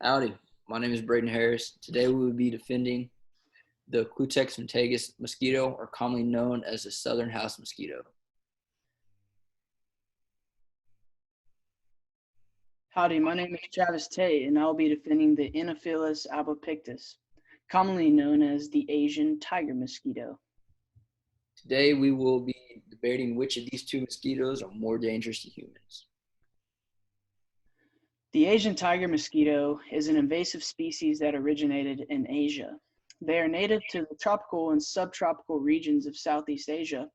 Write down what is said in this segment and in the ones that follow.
Howdy, my name is Braden Harris. Today we will be defending the Culex mosquito, or commonly known as the southern house mosquito. Howdy, my name is Travis Tate, and I'll be defending the Anopheles albopictus, commonly known as the Asian tiger mosquito. Today we will be debating which of these two mosquitoes are more dangerous to humans. The Asian tiger mosquito is an invasive species that originated in Asia. They are native to the tropical and subtropical regions of Southeast Asia,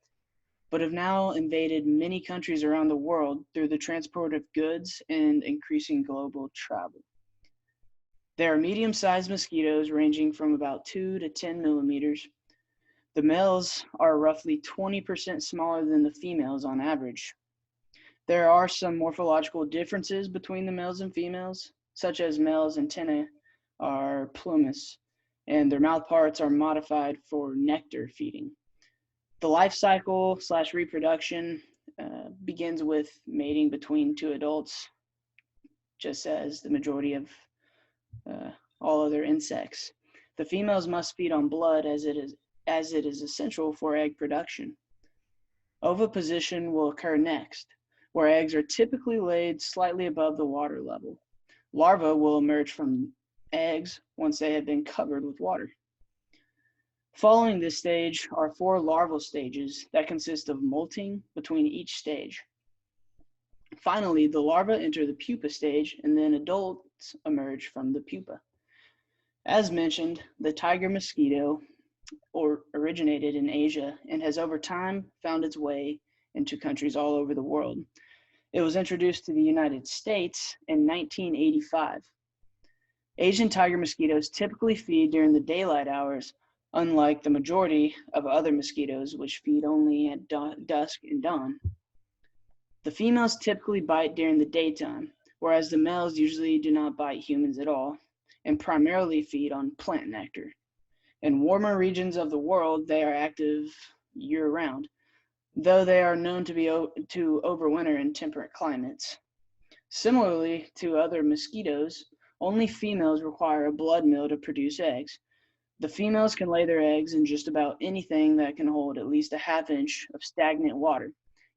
but have now invaded many countries around the world through the transport of goods and increasing global travel. There are medium-sized mosquitoes ranging from about 2 to 10 millimeters. The males are roughly 20% smaller than the females on average. There are some morphological differences between the males and females, such as males' antennae are plumose, and their mouth parts are modified for nectar feeding. The life cycle / reproduction begins with mating between two adults, just as the majority of all other insects. The females must feed on blood as it is essential for egg production. Oviposition will occur next, where eggs are typically laid slightly above the water level. Larvae will emerge from eggs once they have been covered with water. Following this stage are 4 larval stages that consist of molting between each stage. Finally, the larvae enter the pupa stage, and then adults emerge from the pupa. As mentioned, the tiger mosquito originated in Asia and has over time found its way into countries all over the world. It was introduced to the United States in 1985. Asian tiger mosquitoes typically feed during the daylight hours, unlike the majority of other mosquitoes, which feed only at dusk and dawn. The females typically bite during the daytime, whereas the males usually do not bite humans at all and primarily feed on plant nectar. In warmer regions of the world, they are active year-round, though they are known to overwinter in temperate climates. Similarly to other mosquitoes, only females require a blood meal to produce eggs. The females can lay their eggs in just about anything that can hold at least a half inch of stagnant water,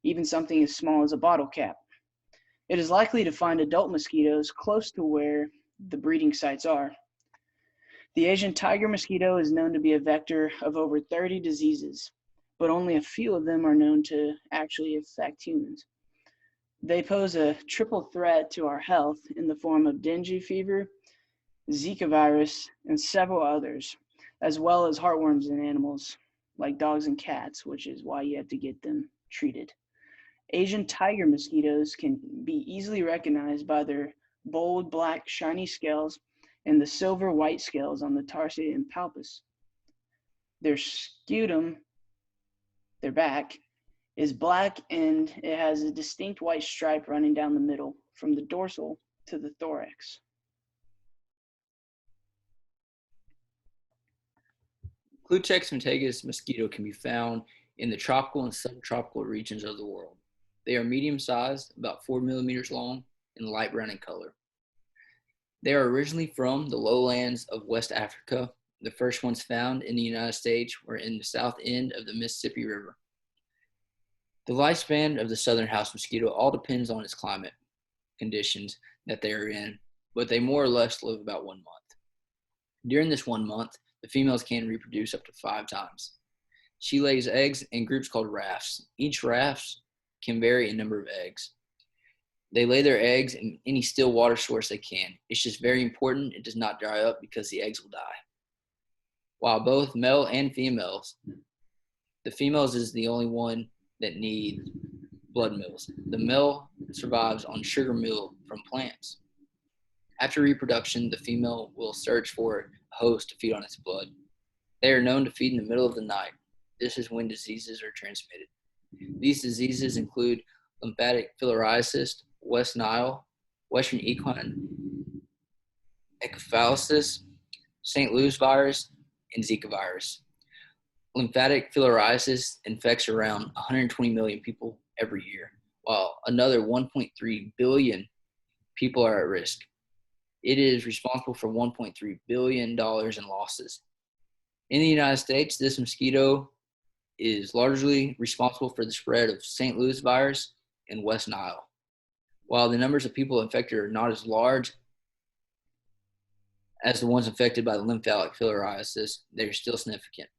even something as small as a bottle cap. It is likely to find adult mosquitoes close to where the breeding sites are. The Asian tiger mosquito is known to be a vector of over 30 diseases, but only a few of them are known to actually affect humans. They pose a triple threat to our health in the form of dengue fever, Zika virus, and several others, as well as heartworms in animals like dogs and cats, which is why you have to get them treated. Asian tiger mosquitoes can be easily recognized by their bold black shiny scales and the silver white scales on the tarsi and palpus. Their scutum, their back, is black and it has a distinct white stripe running down the middle from the dorsal to the thorax. Culex mosquito can be found in the tropical and subtropical regions of the world. They are medium-sized, about 4 millimeters long, and light brown in color. They are originally from the lowlands of West Africa. The first ones found in the United States were in the south end of the Mississippi River. The lifespan of the southern house mosquito all depends on its climate conditions that they are in, but they more or less live about 1 month. During this 1 month, the females can reproduce up to 5 times. She lays eggs in groups called rafts. Each raft can vary in number of eggs. They lay their eggs in any still water source they can. It's just very important it does not dry up because the eggs will die. While both male and females, the females is the only one that need blood meals. The male survives on sugar meal from plants. After reproduction, the female will search for a host to feed on its blood. They are known to feed in the middle of the night. This is when diseases are transmitted. These diseases include lymphatic filariasis, West Nile, Western equine encephalitis, St. Louis virus, and Zika virus. Lymphatic filariasis infects around 120 million people every year, while another 1.3 billion people are at risk. It is responsible for $1.3 billion in losses. In the United States, this mosquito is largely responsible for the spread of St. Louis virus and West Nile. While the numbers of people infected are not as large as the ones infected by the lymphatic filariasis, they're still significant.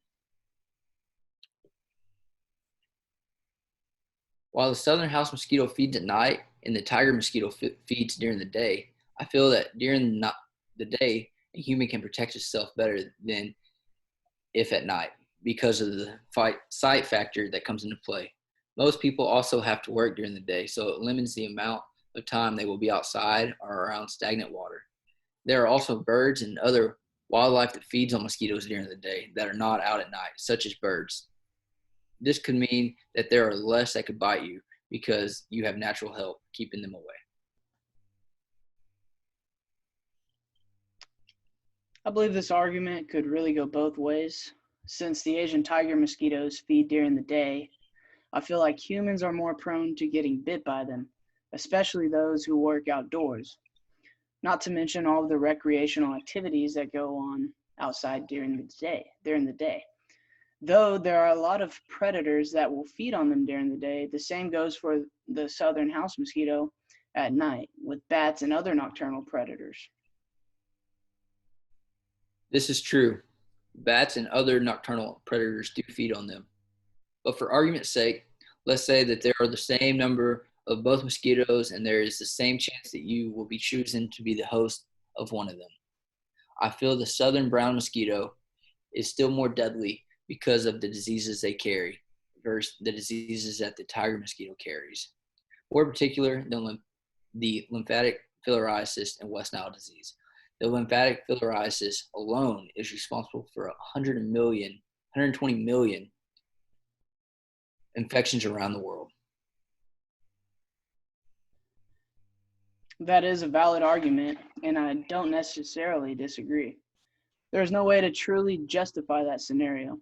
While the southern house mosquito feeds at night and the tiger mosquito feeds during the day, I feel that during the day, a human can protect itself better than if at night because of the sight factor that comes into play. Most people also have to work during the day, so it limits the amount of time they will be outside or around stagnant water. There are also birds and other wildlife that feeds on mosquitoes during the day that are not out at night, such as birds. This could mean that there are less that could bite you because you have natural help keeping them away. I believe this argument could really go both ways. Since the Asian tiger mosquitoes feed during the day, I feel like humans are more prone to getting bit by them, especially those who work outdoors. Not to mention all of the recreational activities that go on outside during the day. Though there are a lot of predators that will feed on them during the day, the same goes for the southern house mosquito at night, with bats and other nocturnal predators. This is true. Bats and other nocturnal predators do feed on them. But for argument's sake, let's say that there are the same number of both mosquitoes and there is the same chance that you will be choosing to be the host of one of them. I feel the southern brown mosquito is still more deadly because of the diseases they carry versus the diseases that the tiger mosquito carries. More in particular, the lymphatic filariasis and West Nile disease. The lymphatic filariasis alone is responsible for 120 million infections around the world. That is a valid argument, and I don't necessarily disagree. There is no way to truly justify that scenario.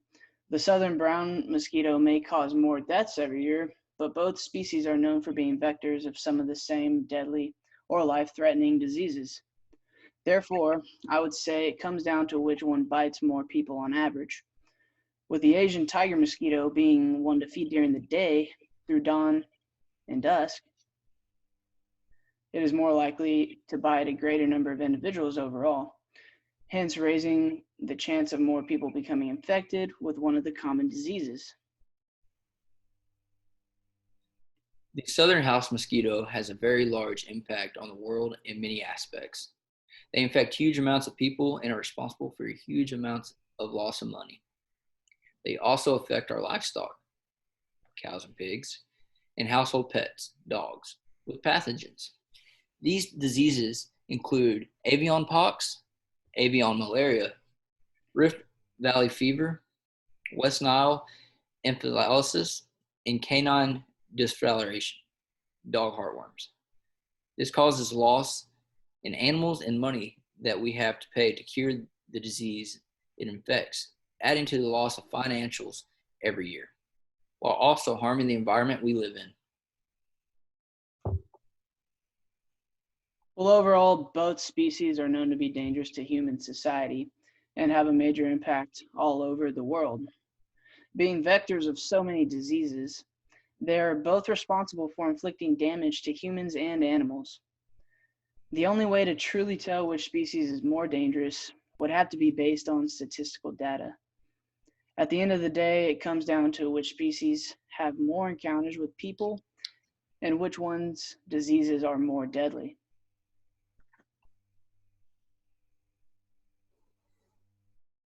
The southern brown mosquito may cause more deaths every year, but both species are known for being vectors of some of the same deadly or life-threatening diseases. Therefore, I would say it comes down to which one bites more people on average. With the Asian tiger mosquito being one to feed during the day through dawn and dusk, it is more likely to bite a greater number of individuals overall, hence raising the chance of more people becoming infected with one of the common diseases. The southern house mosquito has a very large impact on the world in many aspects. They infect huge amounts of people and are responsible for huge amounts of loss of money. They also affect our livestock, cows and pigs, and household pets, dogs, with pathogens. These diseases include avian pox, avian malaria, Rift Valley fever, West Nile anopheles, and canine disfloration, dog heartworms. This causes loss in animals and money that we have to pay to cure the disease it infects, adding to the loss of financials every year, while also harming the environment we live in. Well, overall, both species are known to be dangerous to human society and have a major impact all over the world. Being vectors of so many diseases, they are both responsible for inflicting damage to humans and animals. The only way to truly tell which species is more dangerous would have to be based on statistical data. At the end of the day, it comes down to which species have more encounters with people and which ones' diseases are more deadly.